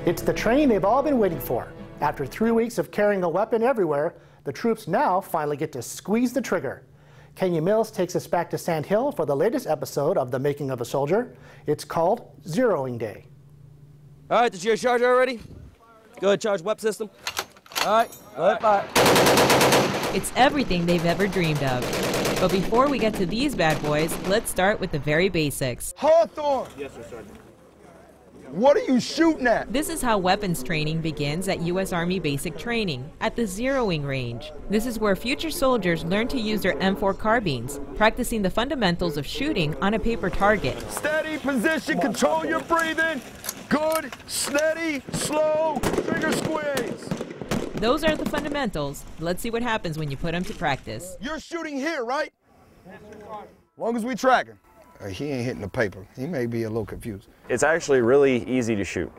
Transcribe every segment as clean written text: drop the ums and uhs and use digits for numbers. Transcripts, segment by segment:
It's the training they've all been waiting for. After 3 weeks of carrying a weapon everywhere, the troops now finally get to squeeze the trigger. Kenya Mills takes us back to Sand Hill for the latest episode of The Making of a Soldier. It's called Zeroing Day. All right, did you charge already? Go ahead, charge weapon system. All right, go ahead, fire. It's everything they've ever dreamed of. But before we get to these bad boys, let's start with the very basics. Hawthorne! Yes, sir, Sergeant. What are you shooting at? This is how weapons training begins at U.S. Army Basic Training, at the zeroing range. This is where future soldiers learn to use their M4 carbines, practicing the fundamentals of shooting on a paper target. Steady position, control your breathing. Good, steady, slow, trigger squeeze. Those are the fundamentals. Let's see what happens when you put them to practice. You're shooting here, right? Yes, sir. As long as we track him. He ain't hitting the paper. He may be a little confused. It's actually really easy to shoot.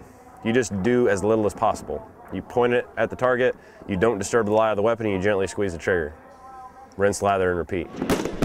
You just do as little as possible. You point it at the target, you don't disturb the lie of the weapon, and you gently squeeze the trigger. Rinse, lather, and repeat.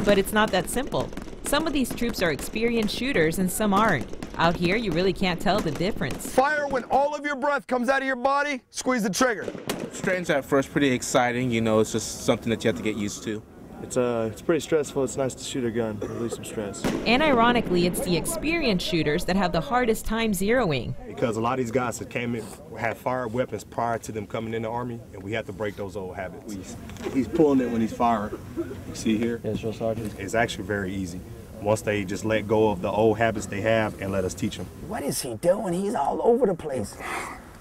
But it's not that simple. Some of these troops are experienced shooters and some aren't. Out here, you really can't tell the difference. Fire when all of your breath comes out of your body, squeeze the trigger. Strange at first, pretty exciting, you know, it's just something that you have to get used to. It's pretty stressful. It's nice to shoot a gun, release some stress. And ironically, it's the experienced shooters that have the hardest time zeroing. Because a lot of these guys that came in had fired weapons prior to them coming in the Army, and we have to break those old habits. He's pulling it when he's firing. You see here? Yes, sir, Sergeant. It's actually very easy. Once they just let go of the old habits they have and let us teach them. What is he doing? He's all over the place.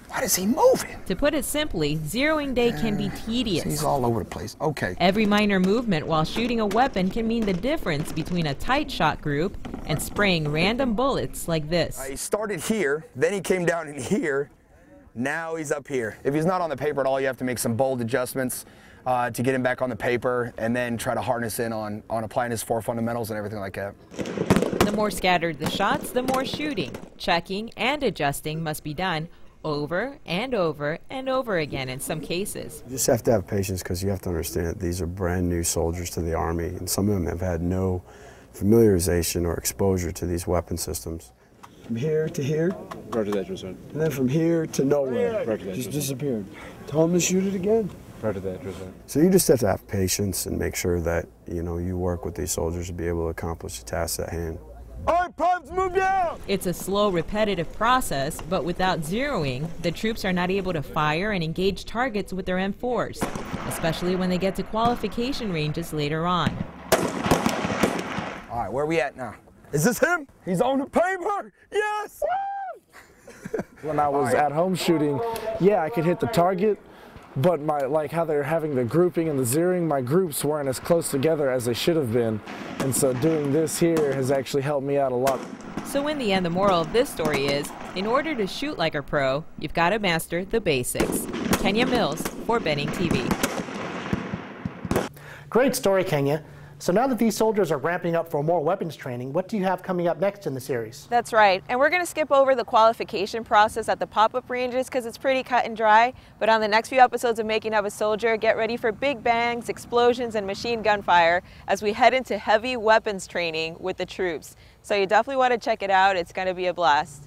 What is he moving? To put it simply, zeroing day can be tedious. He's all over the place. Okay. Every minor movement while shooting a weapon can mean the difference between a tight shot group and spraying random bullets like this. He started here, then he came down in here, now he's up here. If he's not on the paper at all, you have to make some bold adjustments to get him back on the paper and then try to harness in on applying his 4 fundamentals and everything like that. The more scattered the shots, the more shooting. Checking and adjusting must be done over and over and over again in some cases. You just have to have patience because you have to understand that these are brand new soldiers to the Army, and some of them have had no familiarization or exposure to these weapon systems. From here to here. Roger that, Sergeant. And then from here to nowhere. Roger that, Just disappeared. Tell him to shoot it again. Roger that, Sergeant. So you just have to have patience and make sure that, you know, you work with these soldiers to be able to accomplish the tasks at hand. All right, primes, move down! It's a slow, repetitive process, but without zeroing, the troops are not able to fire and engage targets with their M4s, especially when they get to qualification ranges later on. All right, where are we at now? Is this him? He's on the paper! Yes! When I was at home shooting, yeah, I could hit the target, but like how they're having the grouping and the zeroing, my groups weren't as close together as they should have been. And so doing this here has actually helped me out a lot. So in the end, the moral of this story is, in order to shoot like a pro, you've got to master the basics. Kenya Mills for Benning TV. Great story, Kenya. So now that these soldiers are ramping up for more weapons training, what do you have coming up next in the series? That's right, and we're going to skip over the qualification process at the pop-up ranges because it's pretty cut and dry, but on the next few episodes of Making of a Soldier, get ready for big bangs, explosions, and machine gun fire as we head into heavy weapons training with the troops. So you definitely want to check it out. It's going to be a blast.